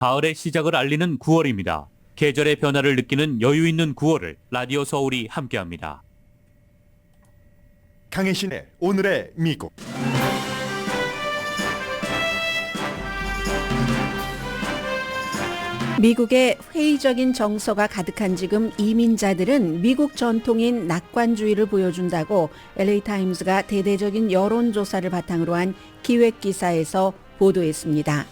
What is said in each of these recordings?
가을의 시작을 알리는 9월입니다. 계절의 변화를 느끼는 여유 있는 9월을 라디오 서울이 함께합니다. 강혜신의 오늘의 미국. 미국의 회의적인 정서가 가득한 지금 이민자들은 미국 전통인 낙관주의를 보여준다고 LA타임스가 대대적인 여론조사를 바탕으로 한 기획기사에서 보도했습니다.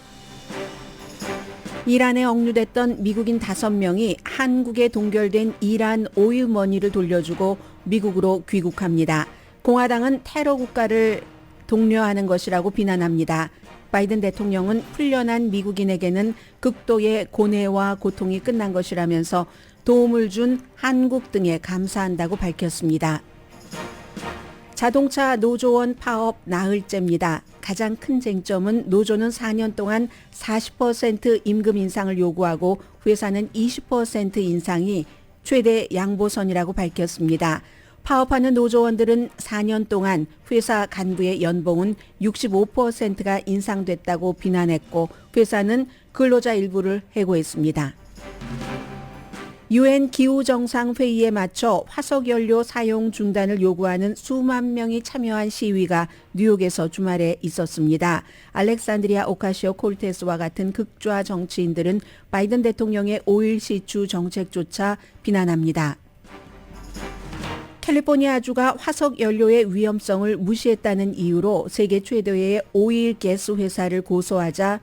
이란에 억류됐던 미국인 5명이 한국에 동결된 이란 오일머니를 돌려주고 미국으로 귀국합니다. 공화당은 테러 국가를 독려하는 것이라고 비난합니다. 바이든 대통령은 풀려난 미국인에게는 극도의 고뇌와 고통이 끝난 것이라면서 도움을 준 한국 등에 감사한다고 밝혔습니다. 자동차 노조원 파업 나흘째입니다. 가장 큰 쟁점은 노조는 4년 동안 40% 임금 인상을 요구하고 회사는 20% 인상이 최대 양보선이라고 밝혔습니다. 파업하는 노조원들은 4년 동안 회사 간부의 연봉은 65%가 인상됐다고 비난했고 회사는 근로자 일부를 해고했습니다. UN 기후정상회의에 맞춰 화석연료 사용 중단을 요구하는 수만 명이 참여한 시위가 뉴욕에서 주말에 있었습니다. 알렉산드리아 오카시오 콜테스와 같은 극좌 정치인들은 바이든 대통령의 오일 시추 정책조차 비난합니다. 캘리포니아주가 화석연료의 위험성을 무시했다는 이유로 세계 최대의 오일 가스 회사를 고소하자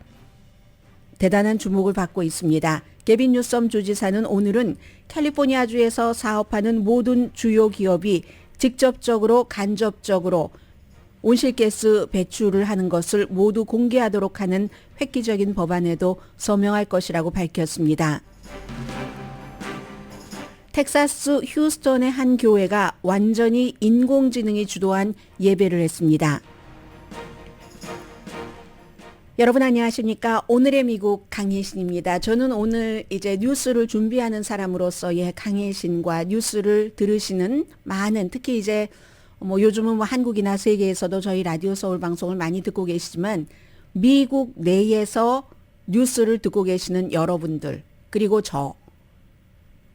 대단한 주목을 받고 있습니다. 게빈 뉴섬 주지사는 오늘은 캘리포니아주에서 사업하는 모든 주요 기업이 직접적으로 간접적으로 온실가스 배출을 하는 것을 모두 공개하도록 하는 획기적인 법안에도 서명할 것이라고 밝혔습니다. 텍사스 휴스턴의 한 교회가 완전히 인공지능이 주도한 예배를 했습니다. 여러분 안녕하십니까? 오늘의 미국 강혜신입니다. 저는 오늘 이제 뉴스를 준비하는 사람으로서의 강혜신과 뉴스를 들으시는 많은 특히 이제 요즘은 한국이나 세계에서도 저희 라디오 서울 방송을 많이 듣고 계시지만 미국 내에서 뉴스를 듣고 계시는 여러분들 그리고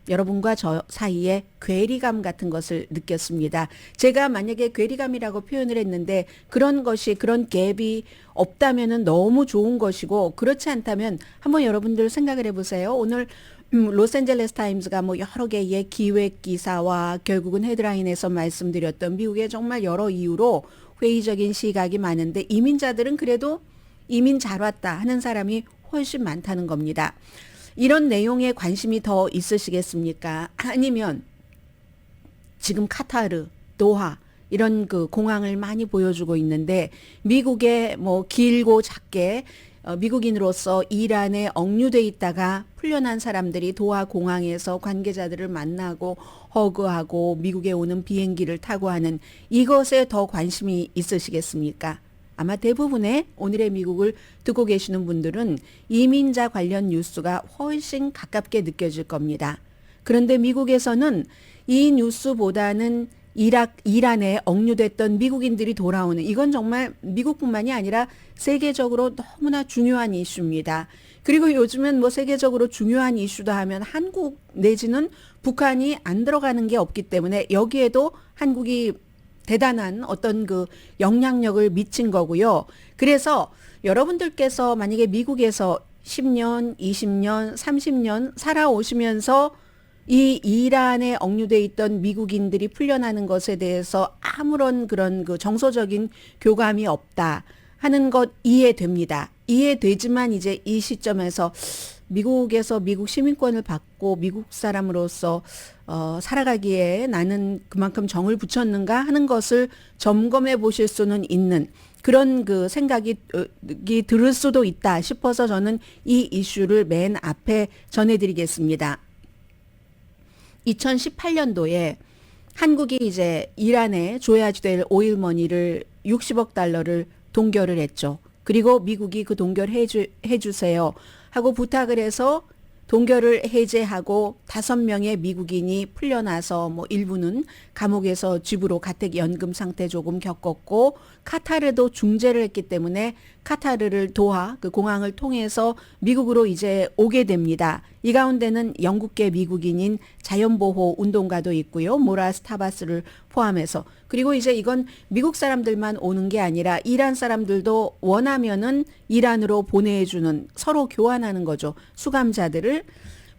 여러분과 저 사이에 괴리감 같은 것을 느꼈습니다. 제가 만약에 괴리감이라고 표현을 했는데 그런 갭이 없다면은 너무 좋은 것이고 그렇지 않다면 한번 여러분들 생각을 해보세요. 오늘 로스앤젤레스 타임즈가 여러 개의 기획 기사와 결국은 헤드라인에서 말씀드렸던 미국의 정말 여러 이유로 회의적인 시각이 많은데 이민자들은 그래도 이민 잘 왔다 하는 사람이 훨씬 많다는 겁니다. 이런 내용에 관심이 더 있으시겠습니까? 아니면 지금 카타르, 도하 이런 그 공항을 많이 보여주고 있는데 미국에 길고 작게 미국인으로서 이란에 억류돼 있다가 풀려난 사람들이 도하 공항에서 관계자들을 만나고 허그하고 미국에 오는 비행기를 타고 하는 이것에 더 관심이 있으시겠습니까? 아마 대부분의 오늘의 미국을 듣고 계시는 분들은 이민자 관련 뉴스가 훨씬 가깝게 느껴질 겁니다. 그런데 미국에서는 이 뉴스보다는 이란에 억류됐던 미국인들이 돌아오는 이건 정말 미국뿐만이 아니라 세계적으로 너무나 중요한 이슈입니다. 그리고 요즘은 세계적으로 중요한 이슈다 하면 한국 내지는 북한이 안 들어가는 게 없기 때문에 여기에도 한국이 대단한 어떤 그 영향력을 미친 거고요. 그래서 여러분들께서 만약에 미국에서 10년, 20년, 30년 살아오시면서 이 이란에 억류돼 있던 미국인들이 풀려나는 것에 대해서 아무런 그런 그 정서적인 교감이 없다 하는 것 이해됩니다. 이해되지만 이제 이 시점에서 미국에서 미국 시민권을 받고 미국 사람으로서 살아가기에 나는 그만큼 정을 붙였는가 하는 것을 점검해 보실 수는 있는 그런 그 생각이 들을 수도 있다 싶어서 저는 이 이슈를 맨 앞에 전해드리겠습니다. 2018년도에 한국이 이제 이란에 줘야 될 오일머니를 60억 달러를 동결을 했죠. 그리고 미국이 그 동결해 주세요 하고 부탁을 해서 동결을 해제하고 5명의 미국인이 풀려나서 뭐 일부는 감옥에서 집으로 가택 연금 상태 조금 겪었고 카타르도 중재를 했기 때문에 카타르를 도하 그 공항을 통해서 미국으로 이제 오게 됩니다. 이 가운데는 영국계 미국인인 자연보호 운동가도 있고요. 모라스 타바스를 포함해서. 그리고 이제 이건 미국 사람들만 오는 게 아니라 이란 사람들도 원하면은 이란으로 보내주는 서로 교환하는 거죠. 수감자들을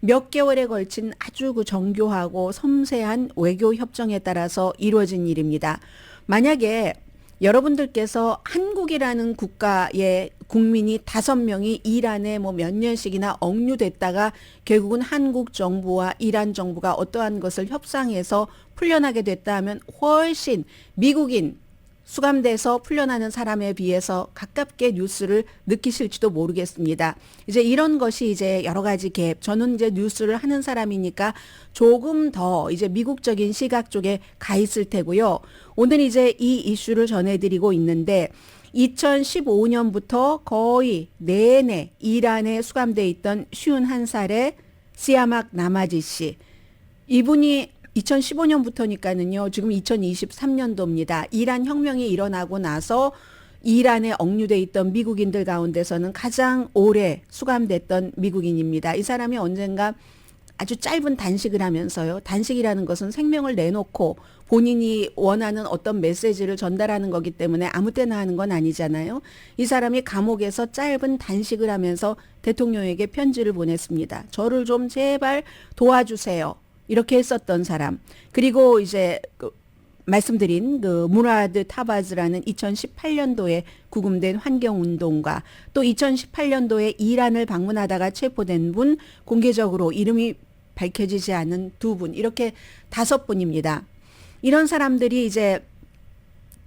몇 개월에 걸친 아주 그 정교하고 섬세한 외교 협정에 따라서 이루어진 일입니다. 만약에 여러분들께서 한국이라는 국가의 국민이 5명이 이란에 뭐 몇 년씩이나 억류됐다가 결국은 한국 정부와 이란 정부가 어떠한 것을 협상해서 풀려나게 됐다 하면 훨씬 미국인 수감돼서 풀려나는 사람에 비해서 가깝게 뉴스를 느끼실지도 모르겠습니다. 이제 이런 것이 이제 여러 가지 갭. 저는 이제 뉴스를 하는 사람이니까 조금 더 이제 미국적인 시각 쪽에 가 있을 테고요. 오늘 이제 이 이슈를 전해드리고 있는데 2015년부터 거의 내내 이란에 수감돼 있던 51살의 시아막 나마지 씨. 이분이 2015년부터니까는요. 지금 2023년도입니다. 이란 혁명이 일어나고 나서 이란에 억류돼 있던 미국인들 가운데서는 가장 오래 수감됐던 미국인입니다. 이 사람이 언젠가 아주 짧은 단식을 하면서요. 단식이라는 것은 생명을 내놓고 본인이 원하는 어떤 메시지를 전달하는 거기 때문에 아무 때나 하는 건 아니잖아요. 이 사람이 감옥에서 짧은 단식을 하면서 대통령에게 편지를 보냈습니다. 저를 좀 제발 도와주세요. 이렇게 했었던 사람. 그리고 이제 말씀드린 그 무라드 타바즈라는 2018년도에 구금된 환경운동가, 또 2018년도에 이란을 방문하다가 체포된 분, 공개적으로 이름이 밝혀지지 않은 2분, 이렇게 5분입니다. 이런 사람들이 이제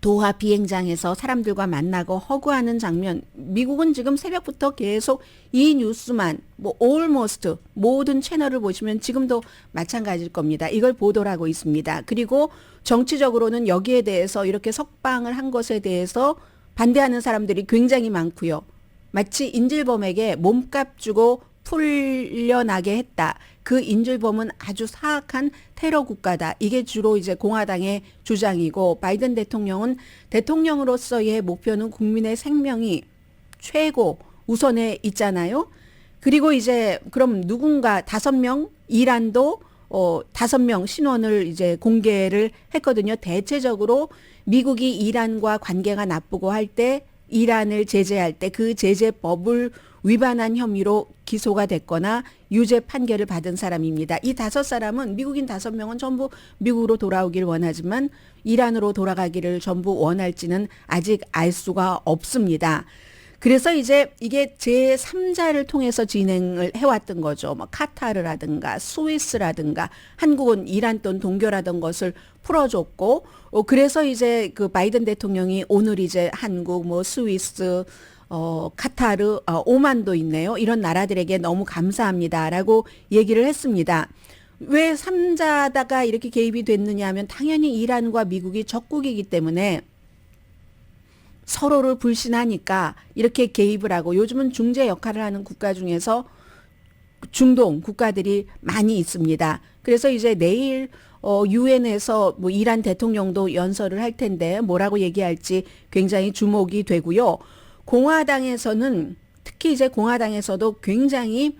도하 비행장에서 사람들과 만나고 허구하는 장면, 미국은 지금 새벽부터 계속 이 뉴스만 뭐 almost 모든 채널을 보시면 지금도 마찬가지일 겁니다. 이걸 보도를 하고 있습니다. 그리고 정치적으로는 여기에 대해서 이렇게 석방을 한 것에 대해서 반대하는 사람들이 굉장히 많고요. 마치 인질범에게 몸값 주고 풀려나게 했다. 그 인질범은 아주 사악한 테러 국가다. 이게 주로 이제 공화당의 주장이고, 바이든 대통령은 대통령으로서의 목표는 국민의 생명이 최고 우선에 있잖아요. 그리고 이제 그럼 누군가 5명, 이란도 5명 신원을 이제 공개를 했거든요. 대체적으로 미국이 이란과 관계가 나쁘고 할 때, 이란을 제재할 때 그 제재법을 위반한 혐의로 기소가 됐거나 유죄 판결을 받은 사람입니다. 이 5사람은 미국인 5명은 전부 미국으로 돌아오길 원하지만 이란으로 돌아가기를 전부 원할지는 아직 알 수가 없습니다. 그래서 이제 이게 제3자를 통해서 진행을 해왔던 거죠. 뭐 카타르라든가 스위스라든가 한국은 이란 돈 동결하던 것을 풀어줬고, 그래서 이제 그 바이든 대통령이 오늘 이제 한국, 뭐 스위스, 카타르, 오만도 있네요. 이런 나라들에게 너무 감사합니다라고 얘기를 했습니다. 왜 3자다가 이렇게 개입이 됐느냐 하면 당연히 이란과 미국이 적국이기 때문에 서로를 불신하니까 이렇게 개입을 하고, 요즘은 중재 역할을 하는 국가 중에서 중동 국가들이 많이 있습니다. 그래서 이제 내일 유엔에서 뭐 이란 대통령도 연설을 할 텐데 뭐라고 얘기할지 굉장히 주목이 되고요. 공화당에서는 특히 이제 공화당에서도 굉장히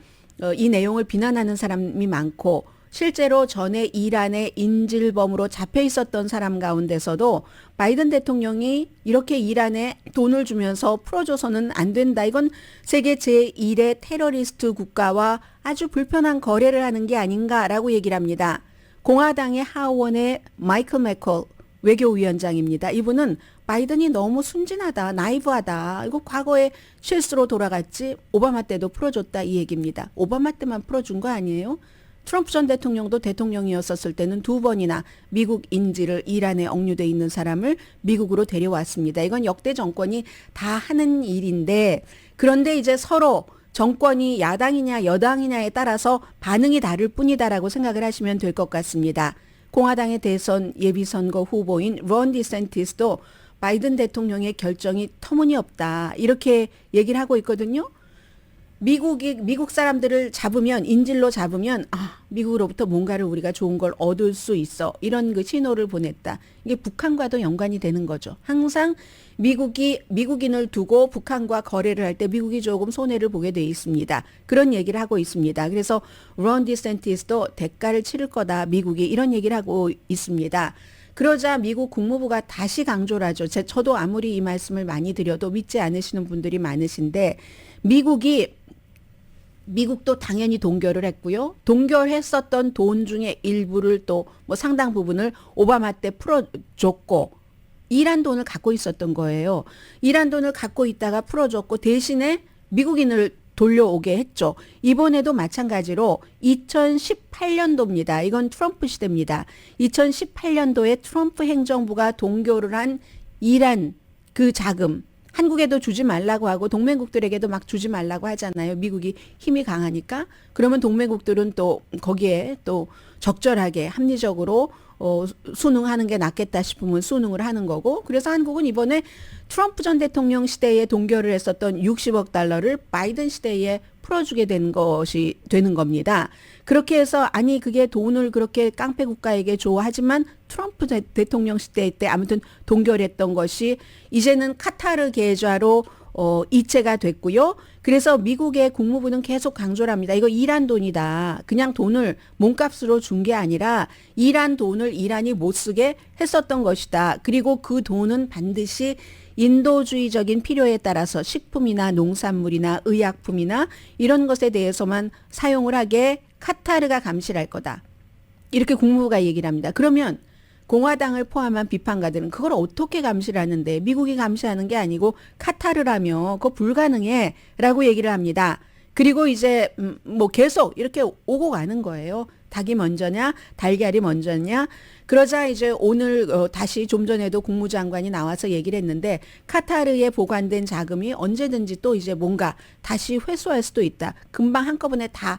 이 내용을 비난하는 사람이 많고, 실제로 전에 이란의 인질범으로 잡혀 있었던 사람 가운데서도 바이든 대통령이 이렇게 이란에 돈을 주면서 풀어줘서는 안 된다. 이건 세계 제1의 테러리스트 국가와 아주 불편한 거래를 하는 게 아닌가라고 얘기를 합니다. 공화당의 하원의 마이클 맥콜 외교위원장입니다. 이분은 바이든이 너무 순진하다, 나이브하다. 이거 과거에 실수로 돌아갔지. 오바마 때도 풀어줬다 이 얘기입니다. 오바마 때만 풀어준 거 아니에요? 트럼프 전 대통령도 대통령이었었을 때는 2번이나 미국 인질을 이란에 억류돼 있는 사람을 미국으로 데려왔습니다. 이건 역대 정권이 다 하는 일인데, 그런데 이제 서로 정권이 야당이냐 여당이냐에 따라서 반응이 다를 뿐이다라고 생각을 하시면 될 것 같습니다. 공화당의 대선 예비선거 후보인 론 디센티스도 바이든 대통령의 결정이 터무니없다 이렇게 얘기를 하고 있거든요. 미국 사람들을 잡으면, 인질로 잡으면, 미국으로부터 뭔가를 우리가 좋은 걸 얻을 수 있어. 이런 그 신호를 보냈다. 이게 북한과도 연관이 되는 거죠. 항상 미국인을 두고 북한과 거래를 할 때 미국이 조금 손해를 보게 돼 있습니다. 그런 얘기를 하고 있습니다. 그래서 론 디센티스도 대가를 치를 거다. 미국이 이런 얘기를 하고 있습니다. 그러자 미국 국무부가 다시 강조를 하죠. 저도 아무리 이 말씀을 많이 드려도 믿지 않으시는 분들이 많으신데 미국도 당연히 동결을 했고요. 동결했었던 돈 중에 일부를 또 뭐 상당 부분을 오바마 때 풀어줬고 이란 돈을 갖고 있었던 거예요. 이란 돈을 갖고 있다가 풀어줬고 대신에 미국인을 돌려오게 했죠. 이번에도 마찬가지로 2018년도입니다. 이건 트럼프 시대입니다. 2018년도에 트럼프 행정부가 동결을 한 이란 그 자금 한국에도 주지 말라고 하고 동맹국들에게도 막 주지 말라고 하잖아요. 미국이 힘이 강하니까. 그러면 동맹국들은 또 거기에 또 적절하게 합리적으로 순응하는 게 낫겠다 싶으면 순응을 하는 거고. 그래서 한국은 이번에 트럼프 전 대통령 시대에 동결을 했었던 60억 달러를 바이든 시대에 풀어주게 된 것이 되는 겁니다. 그렇게 해서 아니 그게 돈을 그렇게 깡패 국가에게 줘 하지만 트럼프 대통령 시대 때 아무튼 동결했던 것이 이제는 카타르 계좌로 이체가 됐고요. 그래서 미국의 국무부는 계속 강조를 합니다. 이거 이란 돈이다. 그냥 돈을 몸값으로 준 게 아니라 이란 돈을 이란이 못 쓰게 했었던 것이다. 그리고 그 돈은 반드시 인도주의적인 필요에 따라서 식품이나 농산물이나 의약품이나 이런 것에 대해서만 사용을 하게 카타르가 감시를 할 거다. 이렇게 국무부가 얘기를 합니다. 그러면 공화당을 포함한 비판가들은 그걸 어떻게 감시를 하는데 미국이 감시하는 게 아니고 카타르라며 그거 불가능해 라고 얘기를 합니다. 그리고 이제 뭐 계속 이렇게 오고 가는 거예요. 닭이 먼저냐 달걀이 먼저냐. 그러자 이제 오늘 다시 좀 전에도 국무장관이 나와서 얘기를 했는데 카타르에 보관된 자금이 언제든지 또 이제 뭔가 다시 회수할 수도 있다. 금방 한꺼번에 다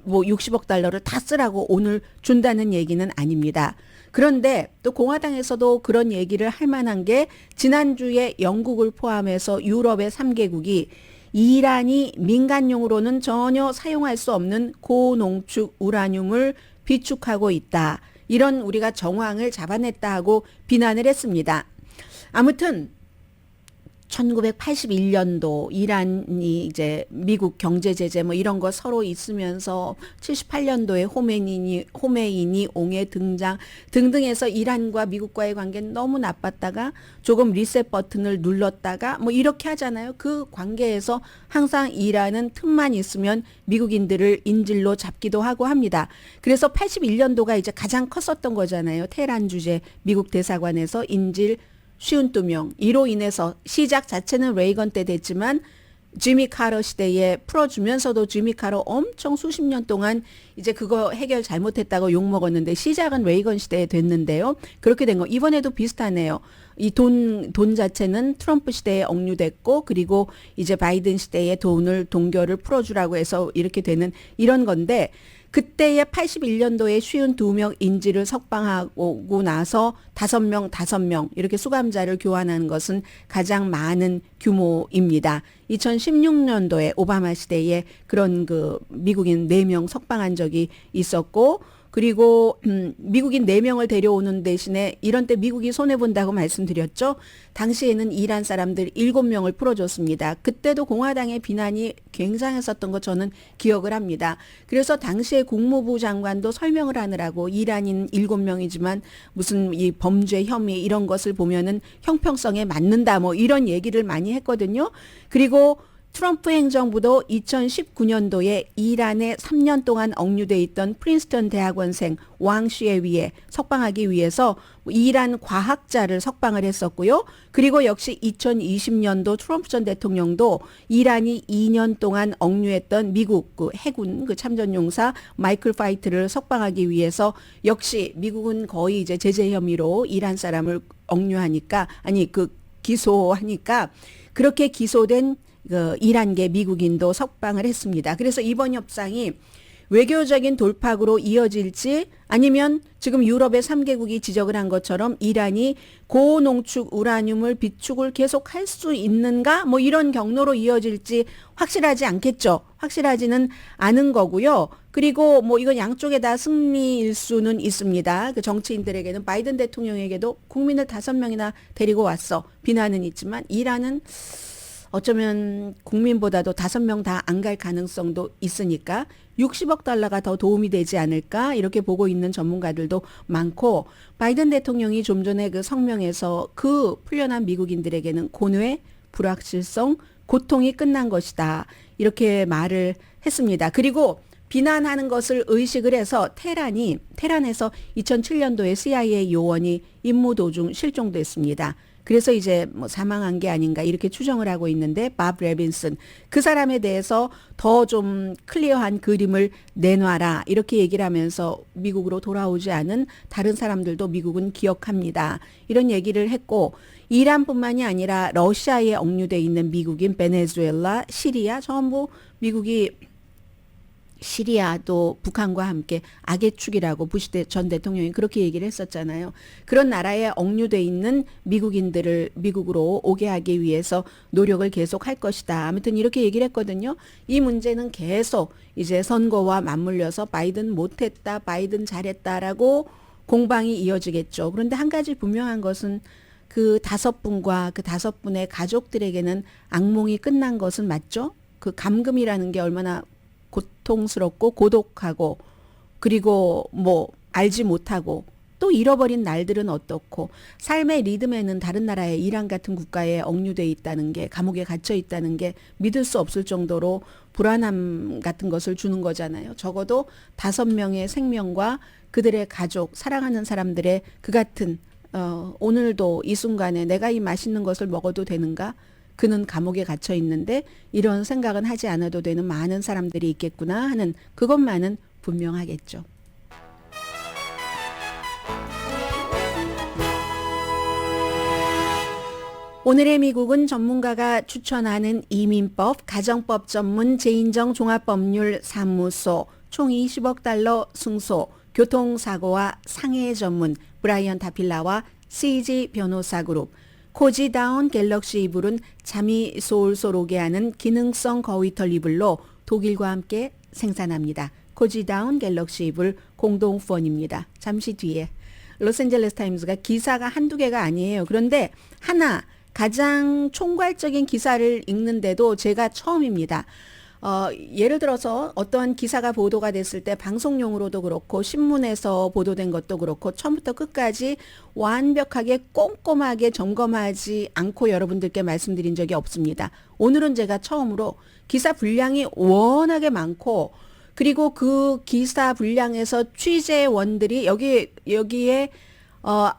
뭐 60억 달러를 다 쓰라고 오늘 준다는 얘기는 아닙니다. 그런데 또 공화당에서도 그런 얘기를 할 만한 게 지난주에 영국을 포함해서 유럽의 3개국이 이란이 민간용으로는 전혀 사용할 수 없는 고농축 우라늄을 비축하고 있다. 이런 우리가 정황을 잡아냈다 하고 비난을 했습니다. 아무튼 1981년도 이란이 이제 미국 경제 제재 뭐 이런 거 서로 있으면서 78년도에 호메이니 옹의 등장 등등해서 이란과 미국과의 관계는 너무 나빴다가 조금 리셋 버튼을 눌렀다가 뭐 이렇게 하잖아요. 그 관계에서 항상 이란은 틈만 있으면 미국인들을 인질로 잡기도 하고 합니다. 그래서 81년도가 이제 가장 컸었던 거잖아요. 테헤란 주재 미국 대사관에서 인질 52명. 이로 인해서 시작 자체는 레이건 때 됐지만 지미 카러 시대에 풀어주면서도 지미 카러 엄청 수십 년 동안 이제 그거 해결 잘못했다고 욕먹었는데 시작은 레이건 시대에 됐는데요. 그렇게 된 거 이번에도 비슷하네요. 이 돈 자체는 트럼프 시대에 억류됐고 그리고 이제 바이든 시대에 돈을 동결을 풀어주라고 해서 이렇게 되는 이런 건데 그때의 81년도에 52명 인질을 석방하고 나서 5명 이렇게 수감자를 교환하는 것은 가장 많은 규모입니다. 2016년도에 오바마 시대에 그런 그 미국인 4명 석방한 적이 있었고 그리고 미국인 4명을 데려오는 대신에 이런 때 미국이 손해본다고 말씀드렸죠. 당시에는 이란 사람들 7명을 풀어줬습니다. 그때도 공화당의 비난이 굉장했었던 거 저는 기억을 합니다. 그래서 당시에 국무부 장관도 설명을 하느라고 이란인 7명이지만 무슨 이 범죄 혐의 이런 것을 보면은 형평성에 맞는다 뭐 이런 얘기를 많이 했거든요. 그리고 트럼프 행정부도 2019년도에 이란에 3년 동안 억류돼 있던 프린스턴 대학원생 왕 슈에위에 석방하기 위해서 이란 과학자를 석방을 했었고요. 그리고 역시 2020년도 트럼프 전 대통령도 이란이 2년 동안 억류했던 미국 그 해군 그 참전용사 마이클 파이트를 석방하기 위해서 역시 미국은 거의 이제 제재 혐의로 이란 사람을 억류하니까 기소하니까 그렇게 기소된 그 이란계 미국인도 석방을 했습니다. 그래서 이번 협상이 외교적인 돌파구로 이어질지 아니면 지금 유럽의 3개국이 지적을 한 것처럼 이란이 고농축 우라늄을 비축을 계속 할 수 있는가 뭐 이런 경로로 이어질지 확실하지 않겠죠. 확실하지는 않은 거고요. 그리고 뭐 이건 양쪽에 다 승리일 수는 있습니다. 그 정치인들에게는 바이든 대통령에게도 국민을 5명이나 데리고 왔어. 비난은 있지만 이란은 어쩌면 국민보다도 5명 다 안 갈 가능성도 있으니까 60억 달러가 더 도움이 되지 않을까 이렇게 보고 있는 전문가들도 많고 바이든 대통령이 좀 전에 그 성명에서 그 풀려난 미국인들에게는 고뇌, 불확실성, 고통이 끝난 것이다. 이렇게 말을 했습니다. 그리고 비난하는 것을 의식을 해서 테란에서 2007년도에 CIA 요원이 임무 도중 실종됐습니다. 그래서 이제 뭐 사망한 게 아닌가 이렇게 추정을 하고 있는데 밥 레빈슨 그 사람에 대해서 더 좀 클리어한 그림을 내놔라 이렇게 얘기를 하면서 미국으로 돌아오지 않은 다른 사람들도 미국은 기억합니다. 이런 얘기를 했고 이란뿐만이 아니라 러시아에 억류돼 있는 미국인 베네수엘라, 시리아 전부 미국이 시리아도 북한과 함께 악의 축이라고 부시 전 대통령이 그렇게 얘기를 했었잖아요. 그런 나라에 억류돼 있는 미국인들을 미국으로 오게 하기 위해서 노력을 계속할 것이다. 아무튼 이렇게 얘기를 했거든요. 이 문제는 계속 이제 선거와 맞물려서 바이든 못했다, 바이든 잘했다라고 공방이 이어지겠죠. 그런데 한 가지 분명한 것은 그 5분과 그 5분의 가족들에게는 악몽이 끝난 것은 맞죠? 그 감금이라는 게 얼마나 고통스럽고 고독하고 그리고 뭐 알지 못하고 또 잃어버린 날들은 어떻고 삶의 리듬에는 다른 나라의 이란 같은 국가에 억류돼 있다는 게 감옥에 갇혀 있다는 게 믿을 수 없을 정도로 불안함 같은 것을 주는 거잖아요. 적어도 5명의 생명과 그들의 가족, 사랑하는 사람들의 그 같은 오늘도 이 순간에 내가 이 맛있는 것을 먹어도 되는가? 그는 감옥에 갇혀 있는데 이런 생각은 하지 않아도 되는 많은 사람들이 있겠구나 하는 그것만은 분명하겠죠. 오늘의 미국은 전문가가 추천하는 이민법, 가정법 전문 재인정 종합법률 사무소, 총 20억 달러 승소, 교통사고와 상해 전문 브라이언 다필라와 CG 변호사 그룹, 코지다운 갤럭시 이불은 잠이 솔솔 오게 하는 기능성 거위털 이불로 독일과 함께 생산합니다. 코지다운 갤럭시 이불 공동 후원입니다. 잠시 뒤에 로스앤젤레스 타임즈가 기사가 한두 개가 아니에요. 그런데 하나 가장 총괄적인 기사를 읽는데도 제가 처음입니다. 예를 들어서 어떠한 기사가 보도가 됐을 때 방송용으로도 그렇고 신문에서 보도된 것도 그렇고 처음부터 끝까지 완벽하게 꼼꼼하게 점검하지 않고 여러분들께 말씀드린 적이 없습니다. 오늘은 제가 처음으로 기사 분량이 워낙에 많고 그리고 그 기사 분량에서 취재원들이 여기에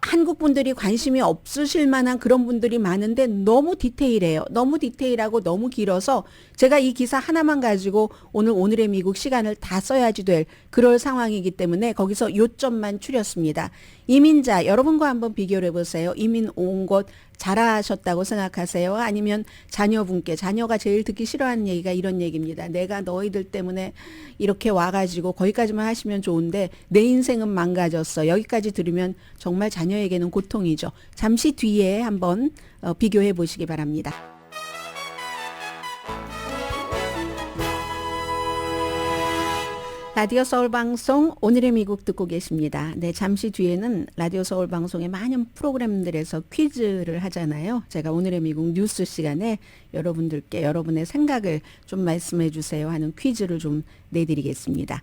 한국 분들이 관심이 없으실 만한 그런 분들이 많은데 너무 디테일해요. 너무 디테일하고 너무 길어서 제가 이 기사 하나만 가지고 오늘의 미국 시간을 다 써야지 될 그럴 상황이기 때문에 거기서 요점만 추렸습니다. 이민자 여러분과 한번 비교를 해보세요. 이민 온 곳 잘하셨다고 생각하세요? 아니면 자녀가 제일 듣기 싫어하는 얘기가 이런 얘기입니다. 내가 너희들 때문에 이렇게 와가지고 거기까지만 하시면 좋은데 내 인생은 망가졌어. 여기까지 들으면 정말 자녀에게는 고통이죠. 잠시 뒤에 한번 비교해 보시기 바랍니다. 라디오 서울 방송 오늘의 미국 듣고 계십니다. 네, 잠시 뒤에는 라디오 서울 방송의 많은 프로그램들에서 퀴즈를 하잖아요. 제가 오늘의 미국 뉴스 시간에 여러분들께 여러분의 생각을 좀 말씀해 주세요 하는 퀴즈를 좀 내드리겠습니다.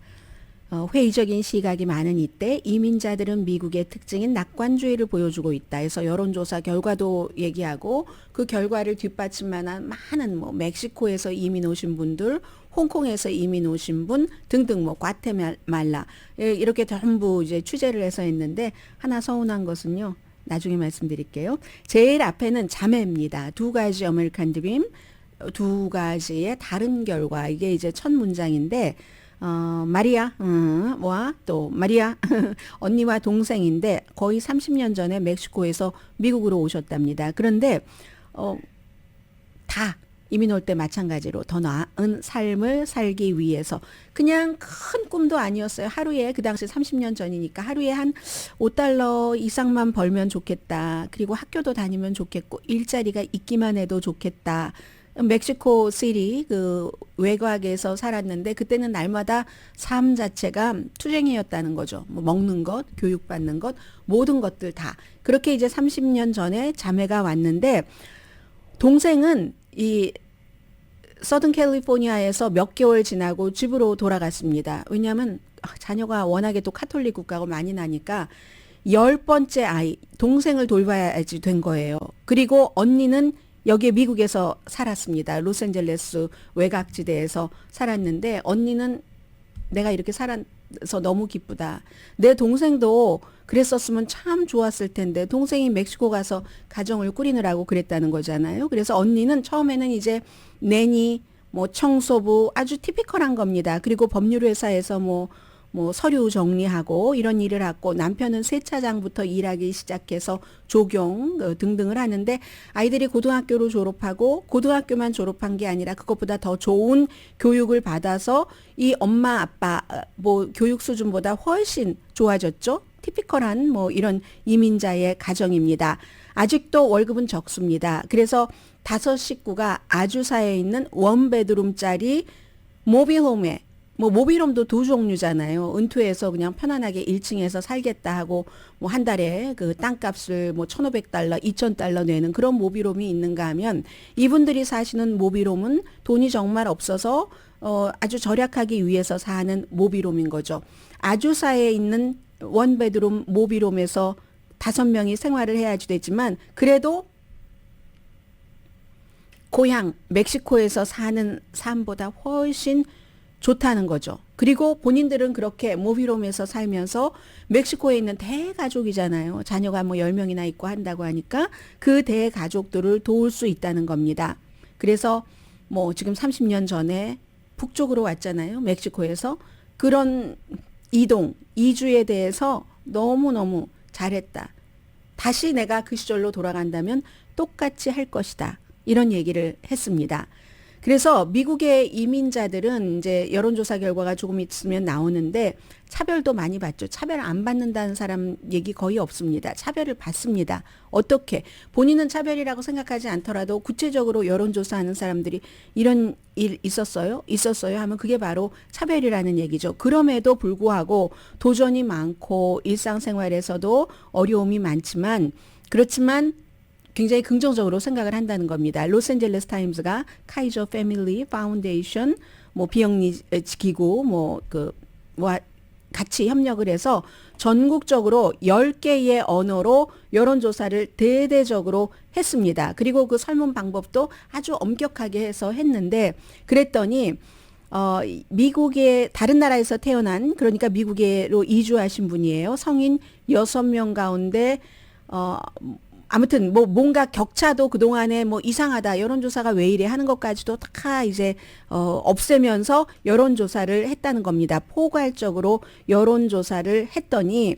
회의적인 시각이 많은 이때 이민자들은 미국의 특징인 낙관주의를 보여주고 있다 해서 여론조사 결과도 얘기하고 그 결과를 뒷받침만한 많은 멕시코에서 이민 오신 분들, 홍콩에서 이민 오신 분 등등 과테말라 이렇게 전부 이제 취재를 해서 했는데 하나 서운한 것은요. 나중에 말씀드릴게요. 제일 앞에는 자매입니다. 2가지 아메리칸 드림, 2가지의 다른 결과 이게 이제 첫 문장인데 마리아, 또 마리아 언니와 동생인데 거의 30년 전에 멕시코에서 미국으로 오셨답니다. 그런데 다 이민 올 때 마찬가지로 더 나은 삶을 살기 위해서 그냥 큰 꿈도 아니었어요. 하루에 그 당시 30년 전이니까 하루에 한 $5 이상만 벌면 좋겠다. 그리고 학교도 다니면 좋겠고 일자리가 있기만 해도 좋겠다. 멕시코 시리 그 외곽에서 살았는데 그때는 날마다 삶 자체가 투쟁이었다는 거죠. 뭐 먹는 것, 교육받는 것, 모든 것들 다. 그렇게 이제 30년 전에 자매가 왔는데 동생은 이 서든 캘리포니아에서 몇 개월 지나고 집으로 돌아갔습니다. 왜냐하면 자녀가 워낙에 또 카톨릭 국가고 많이 나니까 10번째 아이, 동생을 돌봐야지 된 거예요. 그리고 언니는 여기에 미국에서 살았습니다. 로스앤젤레스 외곽지대에서 살았는데 언니는 내가 이렇게 살아서 너무 기쁘다. 내 동생도 그랬었으면 참 좋았을 텐데 동생이 멕시코 가서 가정을 꾸리느라고 그랬다는 거잖아요. 그래서 언니는 처음에는 이제 내니 뭐 청소부 아주 티피컬한 겁니다. 그리고 법률회사에서 뭐 서류 정리하고 이런 일을 하고 남편은 세차장부터 일하기 시작해서 조경 등등을 하는데 아이들이 고등학교를 졸업하고 고등학교만 졸업한 게 아니라 그것보다 더 좋은 교육을 받아서 이 엄마 아빠 뭐 교육 수준보다 훨씬 좋아졌죠. 티피컬한 뭐 이런 이민자의 가정입니다. 아직도 월급은 적습니다. 그래서 5 식구가 아주사에 있는 원베드룸짜리 모빌홈에 뭐 모빌홈도 두 종류잖아요. 은퇴해서 그냥 편안하게 1층에서 살겠다 하고 뭐 한 달에 그 땅값을 뭐 $1,500, $2,000 내는 그런 모빌홈이 있는가 하면 이분들이 사시는 모빌홈은 돈이 정말 없어서 아주 절약하기 위해서 사는 모빌홈인 거죠. 아주사에 있는 원베드룸 모빌홈에서 5명이 생활을 해야지 되지만 그래도 고향 멕시코에서 사는 삶보다 훨씬 좋다는 거죠. 그리고 본인들은 그렇게 모빌홈에서 살면서 멕시코에 있는 대가족이잖아요. 자녀가 뭐 10명이나 있고 한다고 하니까 그 대가족들을 도울 수 있다는 겁니다. 그래서 뭐 지금 30년 전에 북쪽으로 왔잖아요. 멕시코에서. 그런 이주에 대해서 너무너무 잘했다. 다시 내가 그 시절로 돌아간다면 똑같이 할 것이다. 이런 얘기를 했습니다. 그래서 미국의 이민자들은 이제 여론조사 결과가 조금 있으면 나오는데 차별도 많이 받죠. 차별 안 받는다는 사람 얘기 거의 없습니다. 차별을 받습니다. 어떻게? 본인은 차별이라고 생각하지 않더라도 구체적으로 여론조사하는 사람들이 이런 일 있었어요? 있었어요? 하면 그게 바로 차별이라는 얘기죠. 그럼에도 불구하고 도전이 많고 일상생활에서도 어려움이 많지만 그렇지만 굉장히 긍정적으로 생각을 한다는 겁니다. 로스앤젤레스 타임스가 카이저 패밀리 파운데이션 뭐 비영리 기구 와 같이 협력을 해서 전국적으로 10개의 언어로 여론조사를 대대적으로 했습니다. 그리고 그 설문 방법도 아주 엄격하게 해서 했는데 그랬더니 미국의 다른 나라에서 태어난 그러니까 미국으로 이주하신 분이에요. 성인 6명 가운데 아무튼 뭐 뭔가 격차도 그동안에 뭐 이상하다 여론조사가 왜 이래 하는 것까지도 다 이제 없애면서 여론조사를 했다는 겁니다. 포괄적으로 여론조사를 했더니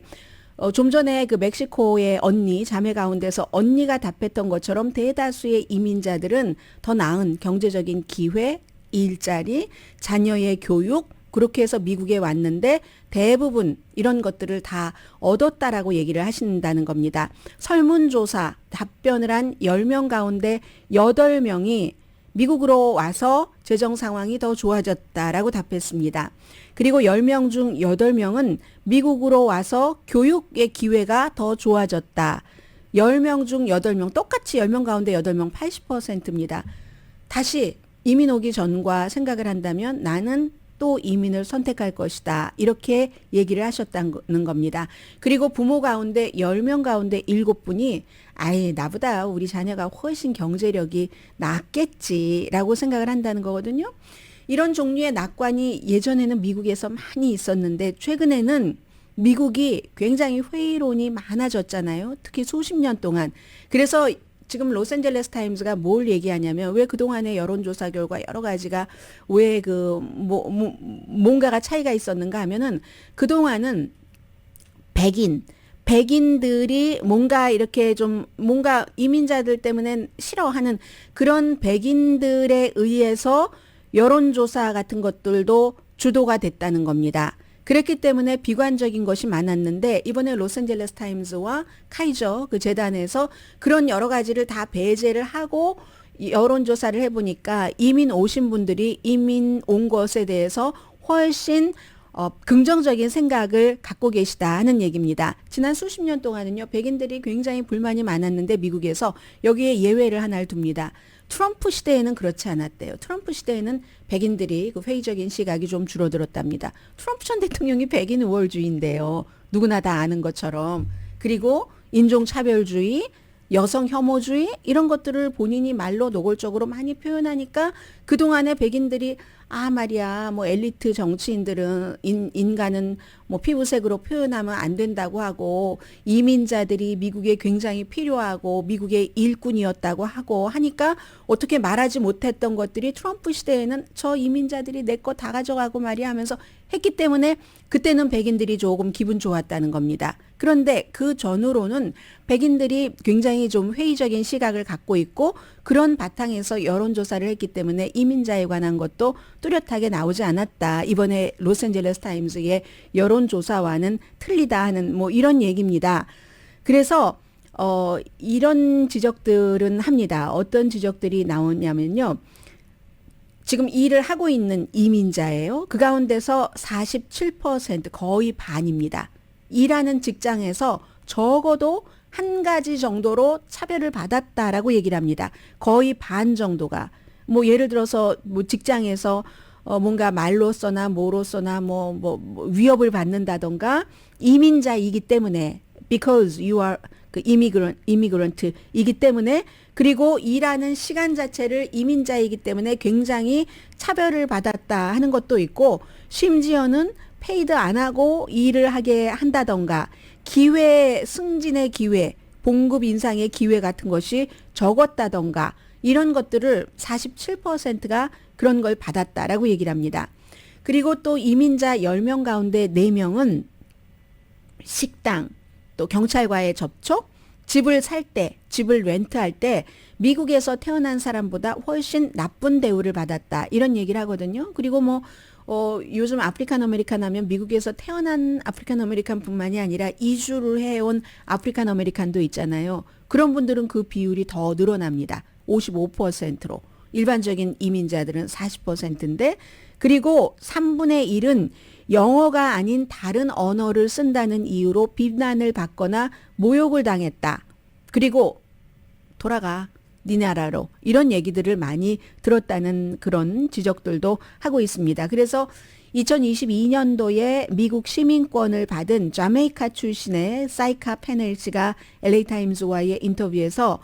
좀 전에 그 멕시코의 언니 자매 가운데서 언니가 답했던 것처럼 대다수의 이민자들은 더 나은 경제적인 기회, 일자리, 자녀의 교육 그렇게 해서 미국에 왔는데 대부분 이런 것들을 다 얻었다라고 얘기를 하신다는 겁니다. 설문조사 답변을 한 10명 가운데 8명이 미국으로 와서 재정 상황이 더 좋아졌다라고 답했습니다. 그리고 10명 중 8명은 미국으로 와서 교육의 기회가 더 좋아졌다. 10명 중 8명 똑같이 10명 가운데 8명 80%입니다. 다시 이민 오기 전과 생각을 한다면 나는 또 이민을 선택할 것이다. 이렇게 얘기를 하셨다는 겁니다. 그리고 부모 가운데 10명 가운데 7분이 아예 나보다 우리 자녀가 훨씬 경제력이 낫겠지라고 생각을 한다는 거거든요. 이런 종류의 낙관이 예전에는 미국에서 많이 있었는데 최근에는 미국이 굉장히 회의론이 많아졌잖아요. 특히 수십 년 동안. 그래서 지금 로스앤젤레스 타임스가 뭘 얘기하냐면 왜 그동안의 여론조사 결과 여러 가지가 왜 뭔가가 차이가 있었는가 하면은 그동안은 백인 백인들이 뭔가 이렇게 좀 뭔가 이민자들 때문에 싫어하는 그런 백인들에 의해서 여론조사 같은 것들도 주도가 됐다는 겁니다. 그랬기 때문에 비관적인 것이 많았는데 이번에 로스앤젤레스 타임스와 카이저 그 재단에서 그런 여러 가지를 다 배제를 하고 여론조사를 해보니까 이민 오신 분들이 이민 온 것에 대해서 훨씬 긍정적인 생각을 갖고 계시다 하는 얘기입니다. 지난 수십 년 동안은요, 백인들이 굉장히 불만이 많았는데 미국에서 여기에 예외를 하나를 둡니다. 트럼프 시대에는 그렇지 않았대요. 트럼프 시대에는 백인들이 그 회의적인 시각이 좀 줄어들었답니다. 트럼프 전 대통령이 백인 우월주의인데요. 누구나 다 아는 것처럼. 그리고 인종차별주의, 여성 혐오주의 이런 것들을 본인이 말로 노골적으로 많이 표현하니까 그동안에 백인들이 말이야 뭐 엘리트 정치인들은 인간은 뭐 피부색으로 표현하면 안 된다고 하고 이민자들이 미국에 굉장히 필요하고 미국의 일꾼이었다고 하고 하니까 어떻게 말하지 못했던 것들이 트럼프 시대에는 저 이민자들이 내 거 다 가져가고 말이야 하면서 했기 때문에 그때는 백인들이 조금 기분 좋았다는 겁니다. 그런데 그 전후로는 백인들이 굉장히 좀 회의적인 시각을 갖고 있고 그런 바탕에서 여론조사를 했기 때문에 이민자에 관한 것도 뚜렷하게 나오지 않았다. 이번에 로스앤젤레스 타임스의 여론조사와는 틀리다 하는 뭐 이런 얘기입니다. 그래서 이런 지적들은 합니다. 어떤 지적들이 나오냐면요. 지금 일을 하고 있는 이민자예요. 그 가운데서 47% 거의 반입니다. 일하는 직장에서 적어도 한 가지 정도로 차별을 받았다라고 얘기를 합니다. 거의 반 정도가. 뭐 예를 들어서 뭐 직장에서 뭔가 말로서나 뭐로서나 뭐 위협을 받는다던가 이민자이기 때문에 because you are 그 immigrant이기 때문에 그리고 일하는 시간 자체를 이민자이기 때문에 굉장히 차별을 받았다 하는 것도 있고 심지어는 페이드 안 하고 일을 하게 한다던가 기회, 승진의 기회, 봉급 인상의 기회 같은 것이 적었다던가 이런 것들을 47%가 그런 걸 받았다라고 얘기를 합니다. 그리고 또 이민자 10명 가운데 4명은 식당, 또 경찰과의 접촉, 집을 살 때, 집을 렌트할 때 미국에서 태어난 사람보다 훨씬 나쁜 대우를 받았다. 이런 얘기를 하거든요. 그리고 뭐 요즘 아프리칸 아메리칸 하면 미국에서 태어난 아프리칸 아메리칸 뿐만이 아니라 이주를 해온 아프리칸 아메리칸도 있잖아요. 그런 분들은 그 비율이 더 늘어납니다. 55%로. 일반적인 이민자들은 40%인데 그리고 3분의 1은 영어가 아닌 다른 언어를 쓴다는 이유로 비난을 받거나 모욕을 당했다. 그리고 돌아가. 네 나라로 이런 얘기들을 많이 들었다는 그런 지적들도 하고 있습니다. 그래서 2022년도에 미국 시민권을 받은 자메이카 출신의 사이카 페넬씨가 LA타임스와의 인터뷰에서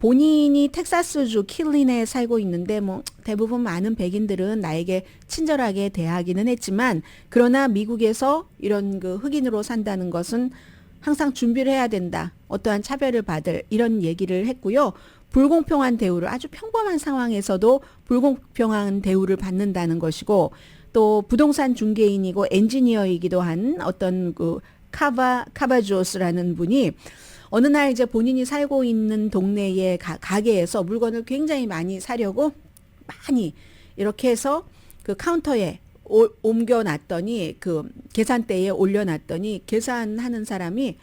본인이 텍사스주 킬린에 살고 있는데 뭐 대부분 많은 백인들은 나에게 친절하게 대하기는 했지만 그러나 미국에서 이런 그 흑인으로 산다는 것은 항상 준비를 해야 된다. 어떠한 차별을 받을 이런 얘기를 했고요. 불공평한 대우를 아주 평범한 상황에서도 불공평한 대우를 받는다는 것이고 또 부동산 중개인이고 엔지니어이기도 한 어떤 그 카바조스라는 분이 어느 날 이제 본인이 살고 있는 동네의 가게에서 물건을 굉장히 많이 사려고 많이 이렇게 해서 그 카운터에 옮겨놨더니 그 계산대에 올려놨더니 계산하는 사람이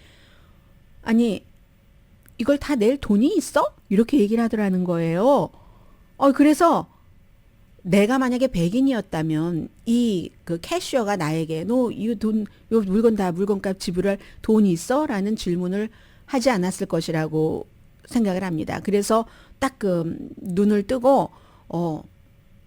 아니 이걸 다 낼 돈이 있어? 이렇게 얘기를 하더라는 거예요. 그래서 내가 만약에 백인이었다면 이 그 캐셔가 나에게 너 이 돈, 요 물건 다 물건값 지불할 돈이 있어? 라는 질문을 하지 않았을 것이라고 생각을 합니다. 그래서 딱 그 눈을 뜨고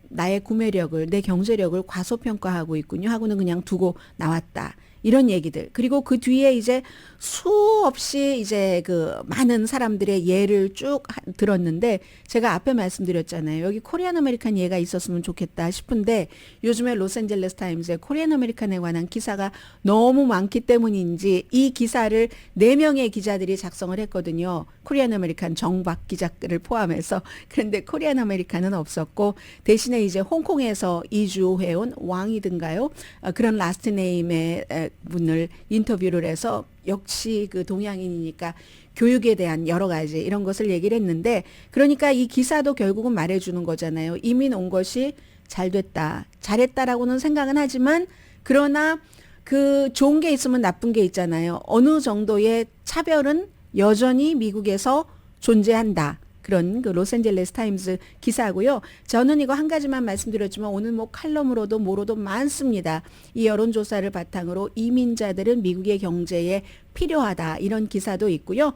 나의 구매력을, 내 경제력을 과소평가하고 있군요 하고는 그냥 두고 나왔다. 이런 얘기들. 그리고 그 뒤에 이제 수없이 이제 그 많은 사람들의 예를 쭉 들었는데 제가 앞에 말씀드렸잖아요. 여기 코리안 아메리칸 예가 있었으면 좋겠다 싶은데 요즘에 로스앤젤레스 타임즈에 코리안 아메리칸에 관한 기사가 너무 많기 때문인지 이 기사를 4명의 기자들이 작성을 했거든요. 코리안 아메리칸 정박 기자들을 포함해서. 그런데 코리안 아메리칸은 없었고 대신에 이제 홍콩에서 이주해온 왕이든가요? 그런 라스트 네임의 분을 인터뷰를 해서 역시 그 동양인이니까 교육에 대한 여러 가지 이런 것을 얘기를 했는데, 그러니까 이 기사도 결국은 말해주는 거잖아요. 이민 온 것이 잘 됐다, 잘했다라고는 생각은 하지만, 그러나 그 좋은 게 있으면 나쁜 게 있잖아요. 어느 정도의 차별은 여전히 미국에서 존재한다. 그런 그 로스앤젤레스 타임스 기사고요. 저는 이거 한 가지만 말씀드렸지만 오늘 뭐 칼럼으로도 뭐로도 많습니다. 이 여론조사를 바탕으로 이민자들은 미국의 경제에 필요하다, 이런 기사도 있고요.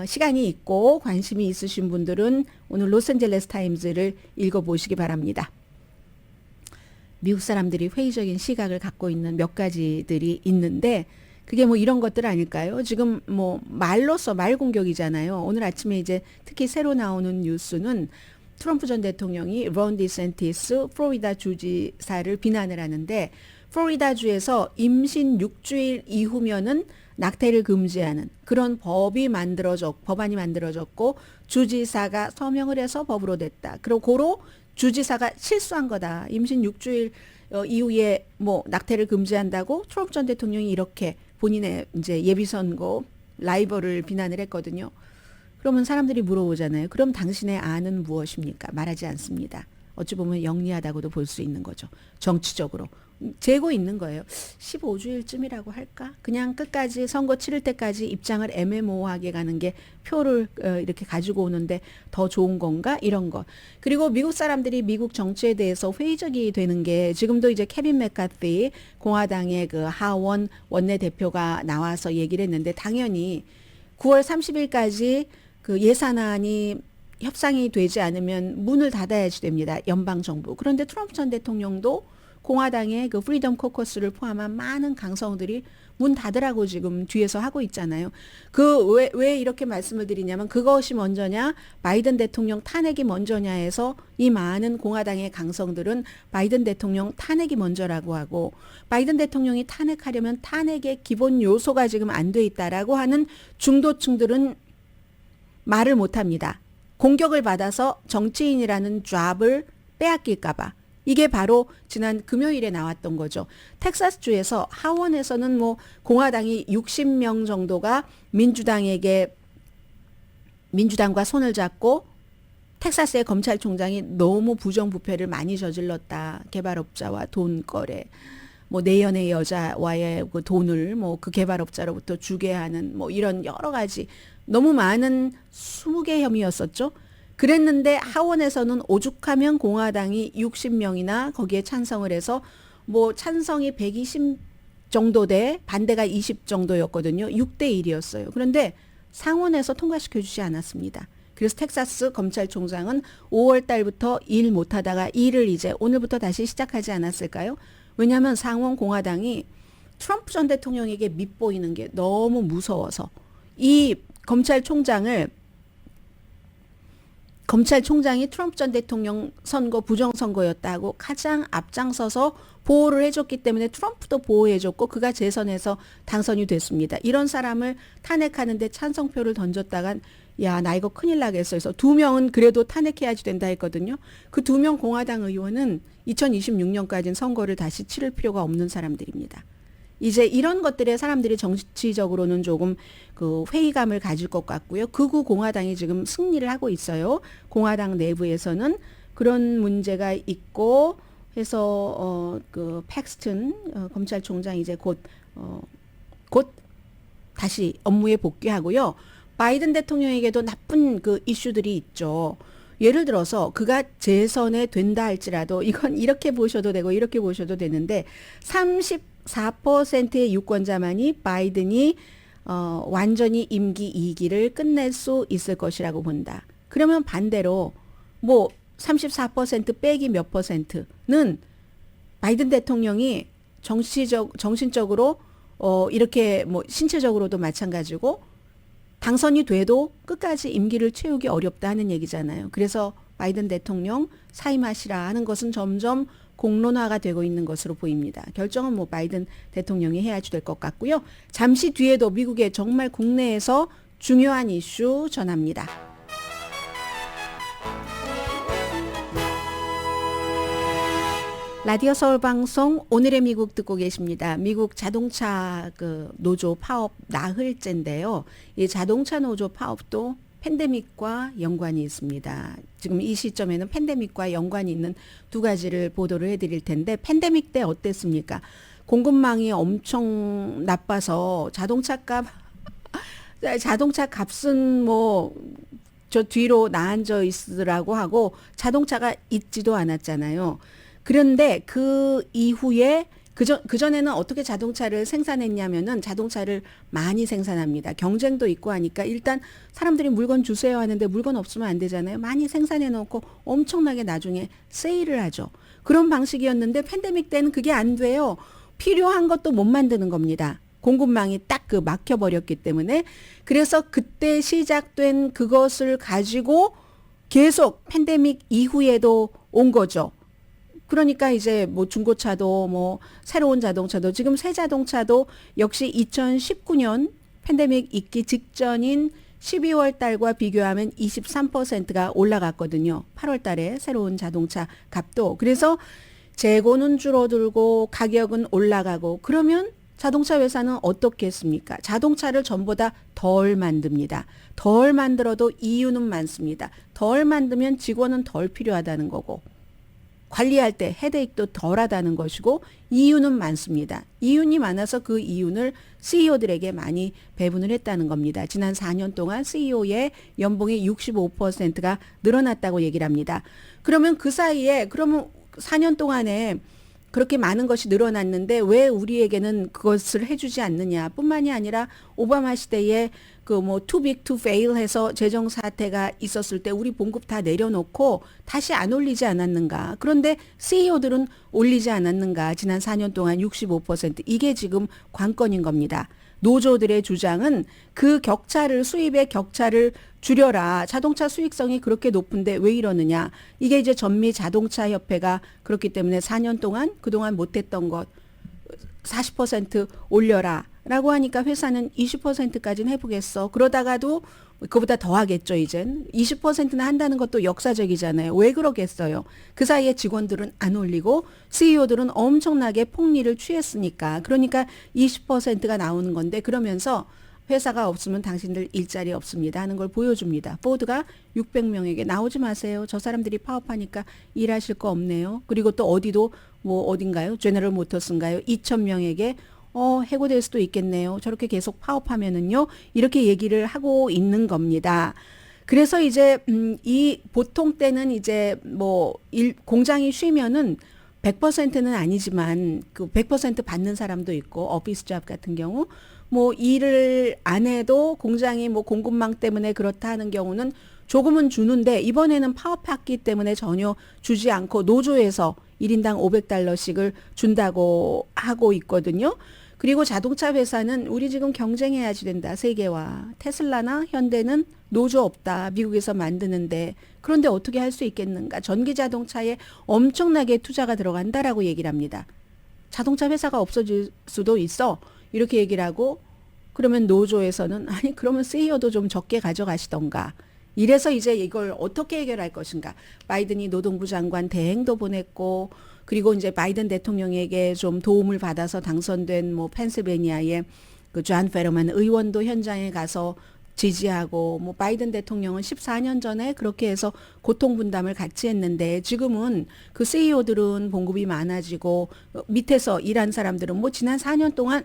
시간이 있고 관심이 있으신 분들은 오늘 로스앤젤레스 타임스를 읽어보시기 바랍니다. 미국 사람들이 회의적인 시각을 갖고 있는 몇 가지들이 있는데, 그게 뭐 이런 것들 아닐까요? 지금 뭐 말로써 말 공격이잖아요. 오늘 아침에 이제 특히 새로 나오는 뉴스는 트럼프 전 대통령이 론 디센티스 플로리다 주지사를 비난을 하는데, 플로리다 주에서 임신 6주일 이후면은 낙태를 금지하는 그런 법안이 만들어졌고 주지사가 서명을 해서 법으로 됐다. 그리고 고로 주지사가 실수한 거다. 임신 6주일 이후에 뭐 낙태를 금지한다고 트럼프 전 대통령이 이렇게 본인의 이제 예비선거 라이벌을 비난을 했거든요. 그러면 사람들이 물어보잖아요. 그럼 당신의 안은 무엇입니까? 말하지 않습니다. 어찌 보면 영리하다고도 볼 수 있는 거죠. 정치적으로. 재고 있는 거예요. 15주일쯤이라고 할까? 그냥 끝까지 선거 치를 때까지 입장을 애매모호하게 가는 게 표를 이렇게 가지고 오는데 더 좋은 건가? 이런 거. 그리고 미국 사람들이 미국 정치에 대해서 회의적이 되는 게, 지금도 이제 케빈 맥카티 공화당의 그 하원 원내대표가 나와서 얘기를 했는데, 당연히 9월 30일까지 그 예산안이 협상이 되지 않으면 문을 닫아야지 됩니다. 연방정부. 그런데 트럼프 전 대통령도 공화당의 그 프리덤 코커스를 포함한 많은 강성들이 문 닫으라고 지금 뒤에서 하고 있잖아요. 왜 이렇게 말씀을 드리냐면, 그것이 먼저냐, 바이든 대통령 탄핵이 먼저냐 해서 이 많은 공화당의 강성들은 바이든 대통령 탄핵이 먼저라고 하고, 바이든 대통령이 탄핵하려면 탄핵의 기본 요소가 지금 안 돼 있다라고 하는 중도층들은 말을 못 합니다. 공격을 받아서 정치인이라는 잡을 빼앗길까 봐. 이게 바로 지난 금요일에 나왔던 거죠. 텍사스주에서 하원에서는 뭐 공화당이 60명 정도가 민주당과 손을 잡고, 텍사스의 검찰총장이 너무 부정부패를 많이 저질렀다. 개발업자와 돈 거래, 뭐 내연의 여자와의 그 돈을 뭐 그 개발업자로부터 주게 하는 뭐 이런 여러 가지 너무 많은 20개 혐의였었죠. 그랬는데 하원에서는 오죽하면 공화당이 60명이나 거기에 찬성을 해서 뭐 찬성이 120 정도 돼 반대가 20 정도였거든요. 6대 1이었어요. 그런데 상원에서 통과시켜 주지 않았습니다. 그래서 텍사스 검찰총장은 5월 달부터 일 못하다가 일을 이제 오늘부터 다시 시작하지 않았을까요? 왜냐하면 상원 공화당이 트럼프 전 대통령에게 밉보이는 게 너무 무서워서, 이 검찰총장이 트럼프 전 대통령 선거 부정선거였다고 가장 앞장서서 보호를 해줬기 때문에 트럼프도 보호해줬고 그가 재선해서 당선이 됐습니다. 이런 사람을 탄핵하는데 찬성표를 던졌다간 야, 나 이거 큰일 나겠어 해서 2명은 그래도 탄핵해야지 된다 했거든요. 그 2명 공화당 의원은 2026년까지는 선거를 다시 치를 필요가 없는 사람들입니다. 이제 이런 것들에 사람들이 정치적으로는 조금 그 회의감을 가질 것 같고요. 극우 공화당이 지금 승리를 하고 있어요. 공화당 내부에서는 그런 문제가 있고 해서 그 팩스튼 검찰총장 이제 곧 다시 업무에 복귀하고요. 바이든 대통령에게도 나쁜 그 이슈들이 있죠. 예를 들어서 그가 재선에 된다 할지라도 이건 이렇게 보셔도 되고 이렇게 보셔도 되는데 34%의 유권자만이 바이든이 완전히 임기 2기를 끝낼 수 있을 것이라고 본다. 그러면 반대로 뭐 34% 빼기 몇 %는 바이든 대통령이 정신적으로 이렇게 뭐 신체적으로도 마찬가지고 당선이 돼도 끝까지 임기를 채우기 어렵다 하는 얘기잖아요. 그래서 바이든 대통령 사임하시라 하는 것은 점점 공론화가 되고 있는 것으로 보입니다. 결정은 뭐 바이든 대통령이 해야지 될 것 같고요. 잠시 뒤에도 미국의 정말 국내에서 중요한 이슈 전합니다. 라디오 서울 방송 오늘의 미국 듣고 계십니다. 미국 자동차 그 노조 파업 나흘째인데요. 이 자동차 노조 파업도 팬데믹과 연관이 있습니다. 지금 이 시점에는 팬데믹과 연관이 있는 두 가지를 보도를 해드릴 텐데, 팬데믹 때 어땠습니까? 공급망이 엄청 나빠서 자동차 값은 뭐 저 뒤로 나앉아 있으라고 하고 자동차가 있지도 않았잖아요. 그런데 그 이후에 그전에는 어떻게 자동차를 생산했냐면은 자동차를 많이 생산합니다. 경쟁도 있고 하니까 일단 사람들이 물건 주세요 하는데 물건 없으면 안 되잖아요. 많이 생산해 놓고 엄청나게 나중에 세일을 하죠. 그런 방식이었는데 팬데믹 때는 그게 안 돼요. 필요한 것도 못 만드는 겁니다. 공급망이 딱 그 막혀버렸기 때문에. 그래서 그때 시작된 그것을 가지고 계속 팬데믹 이후에도 온 거죠. 그러니까 이제 뭐 중고차도 뭐 새로운 자동차도 지금 새 자동차도 역시 2019년 팬데믹 있기 직전인 12월 달과 비교하면 23%가 올라갔거든요. 8월 달에 새로운 자동차 값도. 그래서 재고는 줄어들고 가격은 올라가고, 그러면 자동차 회사는 어떻게 했습니까? 자동차를 전보다 덜 만듭니다. 덜 만들어도 이유는 많습니다. 덜 만들면 직원은 덜 필요하다는 거고, 관리할 때 헤데익도 덜하다는 것이고, 이유는 많습니다. 이윤이 많아서 그 이윤을 CEO들에게 많이 배분을 했다는 겁니다. 지난 4년 동안 CEO의 연봉이 65%가 늘어났다고 얘기를 합니다. 그러면 그 사이에, 그러면 4년 동안에 그렇게 많은 것이 늘어났는데 왜 우리에게는 그것을 해주지 않느냐 뿐만이 아니라 오바마 시대에 그 뭐 too big to fail 해서 재정 사태가 있었을 때 우리 봉급 다 내려놓고 다시 안 올리지 않았는가. 그런데 CEO들은 올리지 않았는가. 지난 4년 동안 65%. 이게 지금 관건인 겁니다. 노조들의 주장은 그 격차를, 수입의 격차를 줄여라. 자동차 수익성이 그렇게 높은데 왜 이러느냐. 이게 이제 전미 자동차 협회가 그렇기 때문에 4년 동안 그동안 못했던 것 40% 올려라 라고 하니까 회사는 20%까지는 해보겠어. 그러다가도 그보다 더 하겠죠. 이젠 20%나 한다는 것도 역사적이잖아요. 왜 그러겠어요. 그 사이에 직원들은 안 올리고 CEO들은 엄청나게 폭리를 취했으니까. 그러니까 20%가 나오는 건데, 그러면서 회사가 없으면 당신들 일자리 없습니다 하는 걸 보여줍니다. 포드가 600명에게 나오지 마세요. 저 사람들이 파업하니까 일하실 거 없네요. 그리고 또 어디도 뭐 어딘가요? 제너럴 모터스인가요? 2,000명에게 해고될 수도 있겠네요. 저렇게 계속 파업하면은요. 이렇게 얘기를 하고 있는 겁니다. 그래서 이제 이 보통 때는 이제 뭐 공장이 쉬면은 100%는 아니지만 그 100% 받는 사람도 있고, 오피스 잡 같은 경우 뭐 일을 안 해도 공장이 뭐 공급망 때문에 그렇다 하는 경우는 조금은 주는데, 이번에는 파업했기 때문에 전혀 주지 않고 노조에서 1인당 $500씩을 준다고 하고 있거든요. 그리고 자동차 회사는 우리 지금 경쟁해야지 된다. 세계와. 테슬라나 현대는 노조 없다. 미국에서 만드는데. 그런데 어떻게 할 수 있겠는가. 전기 자동차에 엄청나게 투자가 들어간다라고 얘기를 합니다. 자동차 회사가 없어질 수도 있어. 이렇게 얘기를 하고, 그러면 노조에서는 아니 그러면 CEO도 좀 적게 가져가시던가. 이래서 이제 이걸 어떻게 해결할 것인가. 바이든이 노동부 장관 대행도 보냈고, 그리고 이제 바이든 대통령에게 좀 도움을 받아서 당선된 뭐 펜실베니아의 그 존 페러만 의원도 현장에 가서 지지하고, 뭐 바이든 대통령은 14년 전에 그렇게 해서 고통 분담을 같이 했는데, 지금은 그 CEO들은 봉급이 많아지고 밑에서 일한 사람들은 뭐 지난 4년 동안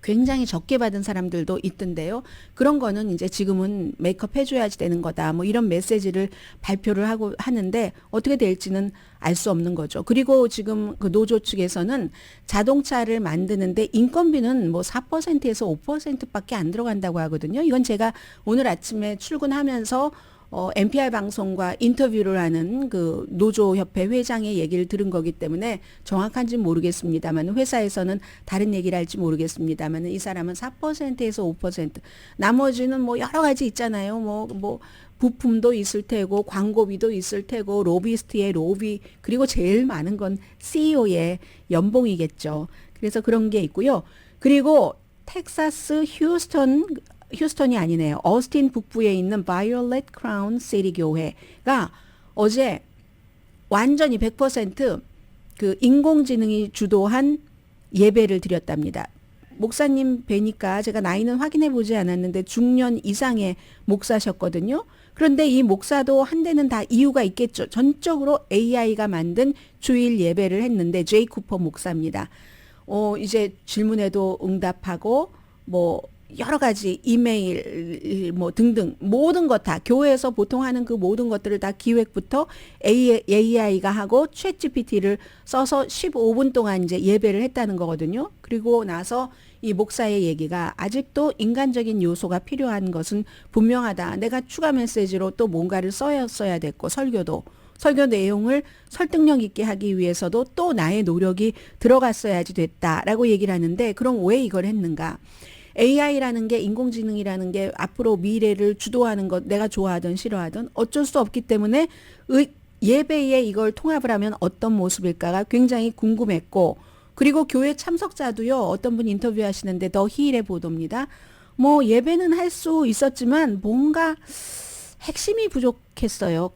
굉장히 적게 받은 사람들도 있던데요. 그런 거는 이제 지금은 메이크업 해줘야지 되는 거다. 뭐 이런 메시지를 발표를 하는데 어떻게 될지는 알 수 없는 거죠. 그리고 지금 그 노조 측에서는 자동차를 만드는데 인건비는 뭐 4%에서 5%밖에 안 들어간다고 하거든요. 이건 제가 오늘 아침에 출근하면서 NPR 방송과 인터뷰를 하는 그 노조협회 회장의 얘기를 들은 거기 때문에 정확한지는 모르겠습니다만, 회사에서는 다른 얘기를 할지 모르겠습니다만, 이 사람은 4%에서 5%, 나머지는 뭐 여러 가지 있잖아요. 뭐 부품도 있을 테고, 광고비도 있을 테고, 로비스트의 로비, 그리고 제일 많은 건 CEO의 연봉이겠죠. 그래서 그런 게 있고요. 그리고 텍사스 휴스턴이 아니네요. 어스틴 북부에 있는 바이올렛 크라운 시티 교회가 어제 완전히 100% 그 인공지능이 주도한 예배를 드렸답니다. 목사님 뵈니까 제가 나이는 확인해 보지 않았는데 중년 이상의 목사셨거든요. 그런데 이 목사도 한 데는 다 이유가 있겠죠. 전적으로 AI가 만든 주일 예배를 했는데 제이 쿠퍼 목사입니다. 이제 질문에도 응답하고 뭐 여러 가지 이메일 뭐 등등 모든 것 다 교회에서 보통 하는 그 모든 것들을 다 기획부터 AI가 하고 챗GPT를 써서 15분 동안 이제 예배를 했다는 거거든요. 그리고 나서 이 목사의 얘기가 아직도 인간적인 요소가 필요한 것은 분명하다. 내가 추가 메시지로 또 뭔가를 써야 됐고 설교 내용을 설득력 있게 하기 위해서도 또 나의 노력이 들어갔어야지 됐다라고 얘기를 하는데 그럼 왜 이걸 했는가? AI라는 게 인공지능이라는 게 앞으로 미래를 주도하는 것 내가 좋아하든 싫어하든 어쩔 수 없기 때문에 예배에 이걸 통합을 하면 어떤 모습일까가 굉장히 궁금했고 그리고 교회 참석자도요. 어떤 분 인터뷰하시는데 더 히일의 보도입니다. 뭐 예배는 할 수 있었지만 뭔가 핵심이 부족했어요.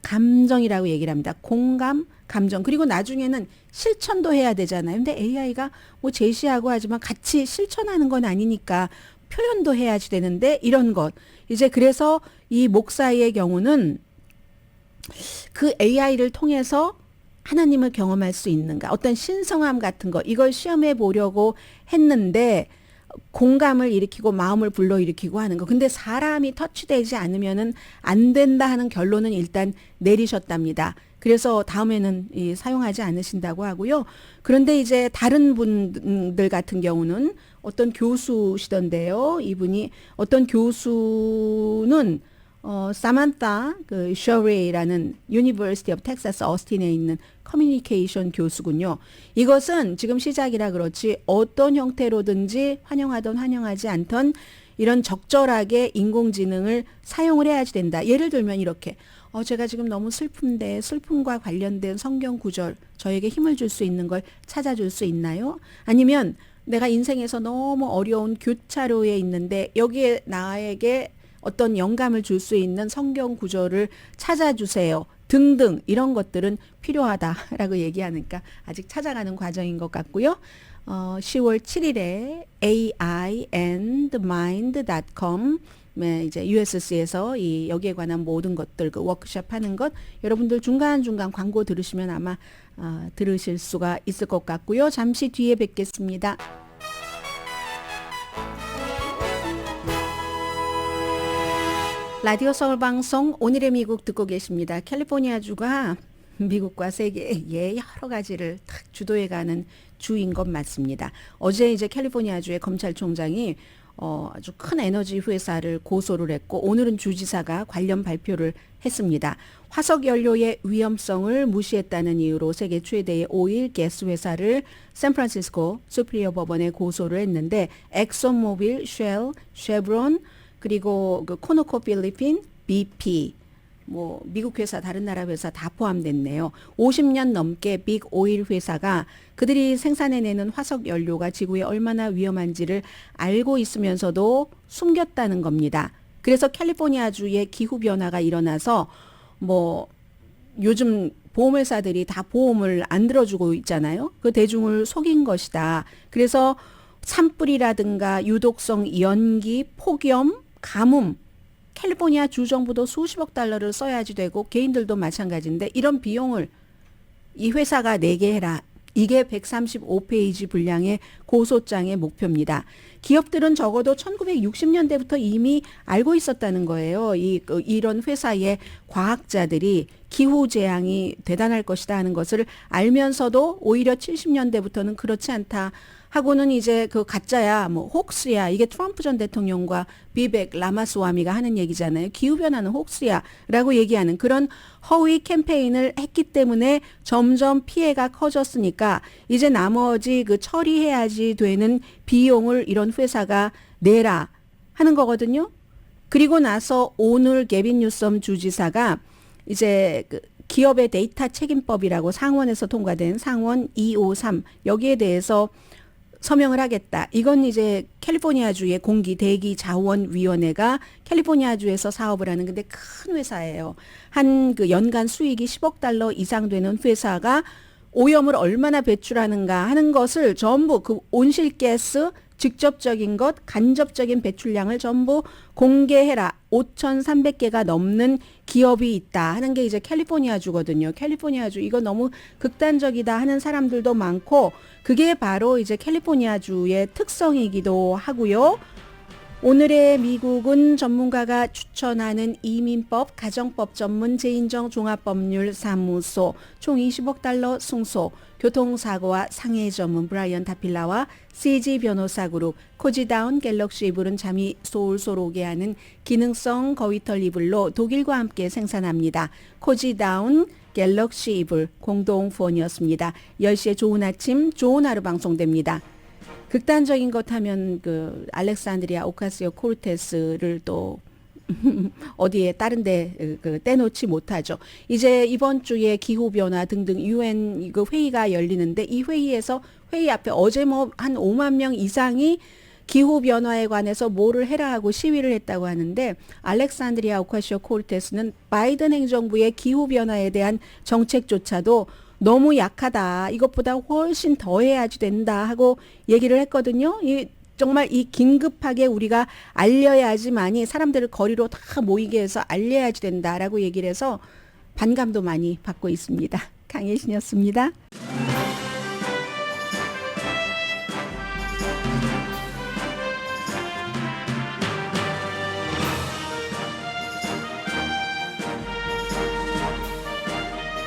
감정이라고 얘기를 합니다. 공감, 감정. 그리고 나중에는 실천도 해야 되잖아요. 근데 AI가 뭐 제시하고 하지만 같이 실천하는 건 아니니까 표현도 해야지 되는데 이런 것. 이제 그래서 이 목사의 경우는 그 AI를 통해서 하나님을 경험할 수 있는가. 어떤 신성함 같은 거. 이걸 시험해 보려고 했는데 공감을 일으키고 마음을 불러일으키고 하는 거. 근데 사람이 터치되지 않으면은 안 된다 하는 결론은 일단 내리셨답니다. 그래서 다음에는 사용하지 않으신다고 하고요. 그런데 이제 다른 분들 같은 경우는 어떤 교수시던데요. 이분이 어떤 교수는 사만타 셔레이라는 유니버시티 오브 텍사스 어스틴에 있는 커뮤니케이션 교수군요. 이것은 지금 시작이라 그렇지 어떤 형태로든지 환영하던 환영하지 않던 이런 적절하게 인공지능을 사용을 해야지 된다. 예를 들면 이렇게 제가 지금 너무 슬픈데 슬픔과 관련된 성경 구절 저에게 힘을 줄 수 있는 걸 찾아줄 수 있나요? 아니면 내가 인생에서 너무 어려운 교차로에 있는데 여기에 나에게 어떤 영감을 줄 수 있는 성경 구절을 찾아주세요. 등등 이런 것들은 필요하다라고 얘기하니까 아직 찾아가는 과정인 것 같고요. 10월 7일에 aiandmind.com 이제 USC에서 여기에 관한 모든 것들 그 워크숍 하는 것 여러분들 중간중간 광고 들으시면 아마 들으실 수가 있을 것 같고요. 잠시 뒤에 뵙겠습니다. 라디오 서울 방송 오늘의 미국 듣고 계십니다. 캘리포니아주가 미국과 세계의 여러 가지를 탁 주도해가는 주인 것 맞습니다. 어제 이제 캘리포니아주의 검찰총장이 아주 큰 에너지 회사를 고소를 했고 오늘은 주지사가 관련 발표를 했습니다. 화석 연료의 위험성을 무시했다는 이유로 세계 최대의 오일 가스 회사를 샌프란시스코 수피리어 법원에 고소를 했는데 엑소모빌, 쉘, 쉐브론 그리고 그 코노코 필리핀, BP 뭐 미국 회사 다른 나라 회사 다 포함됐네요. 50년 넘게 빅 오일 회사가 그들이 생산해내는 화석 연료가 지구에 얼마나 위험한지를 알고 있으면서도 숨겼다는 겁니다. 그래서 캘리포니아주의 기후 변화가 일어나서 뭐 요즘 보험회사들이 다 보험을 안 들어주고 있잖아요. 그 대중을 속인 것이다. 그래서 산불이라든가 유독성 연기, 폭염, 가뭄 캘리포니아 주정부도 수십억 달러를 써야지 되고 개인들도 마찬가지인데 이런 비용을 이 회사가 내게 해라. 이게 135페이지 분량의 고소장의 목표입니다. 기업들은 적어도 1960년대부터 이미 알고 있었다는 거예요. 이런 회사의 과학자들이 기후재앙이 대단할 것이다 하는 것을 알면서도 오히려 70년대부터는 그렇지 않다. 하고는 이제 그 가짜야, 뭐 혹스야. 이게 트럼프 전 대통령과 비벡 라마스와미가 하는 얘기잖아요. 기후변화는 혹스야라고 얘기하는 그런 허위 캠페인을 했기 때문에 점점 피해가 커졌으니까 이제 나머지 그 처리해야지 되는 비용을 이런 회사가 내라 하는 거거든요. 그리고 나서 오늘 게빈 뉴섬 주지사가 이제 그 기업의 데이터 책임법이라고 상원에서 통과된 상원 253 여기에 대해서 서명을 하겠다. 이건 이제 캘리포니아주의 공기 대기 자원위원회가 캘리포니아주에서 사업을 하는 근데 큰 회사예요. 한 그 연간 수익이 10억 달러 이상 되는 회사가 오염을 얼마나 배출하는가 하는 것을 전부 그 온실가스 직접적인 것, 간접적인 배출량을 전부 공개해라. 5,300개가 넘는 기업이 있다 하는 게 이제 캘리포니아주거든요. 캘리포니아주 이거 너무 극단적이다 하는 사람들도 많고 그게 바로 이제 캘리포니아주의 특성이기도 하고요. 오늘의 미국은 전문가가 추천하는 이민법, 가정법 전문 재인정 종합법률 사무소 총 20억 달러 승소, 교통사고와 상해 전문 브라이언 다필라와 CG 변호사 그룹, 코지다운 갤럭시 이불은 잠이 솔솔 오게 하는 기능성 거위털 이불로 독일과 함께 생산합니다. 코지다운 갤럭시 이불 공동 후원이었습니다. 10시에 좋은 아침, 좋은 하루 방송됩니다. 극단적인 것 하면 그 알렉산드리아 오카시오 코르테스를 또 어디에 다른데 그 떼놓지 못하죠. 이제 이번 주에 기후 변화 등등 UN 그 회의가 열리는데 이 회의에서 회의 앞에 어제 뭐 한 5만 명 이상이 기후 변화에 관해서 뭐를 해라 하고 시위를 했다고 하는데 알렉산드리아 오카시오 코르테스는 바이든 행정부의 기후 변화에 대한 정책조차도 너무 약하다. 이것보다 훨씬 더 해야지 된다 하고 얘기를 했거든요. 정말 이 긴급하게 우리가 알려야지만이 사람들을 거리로 다 모이게 해서 알려야지 된다라고 얘기를 해서 반감도 많이 받고 있습니다. 강혜신이었습니다.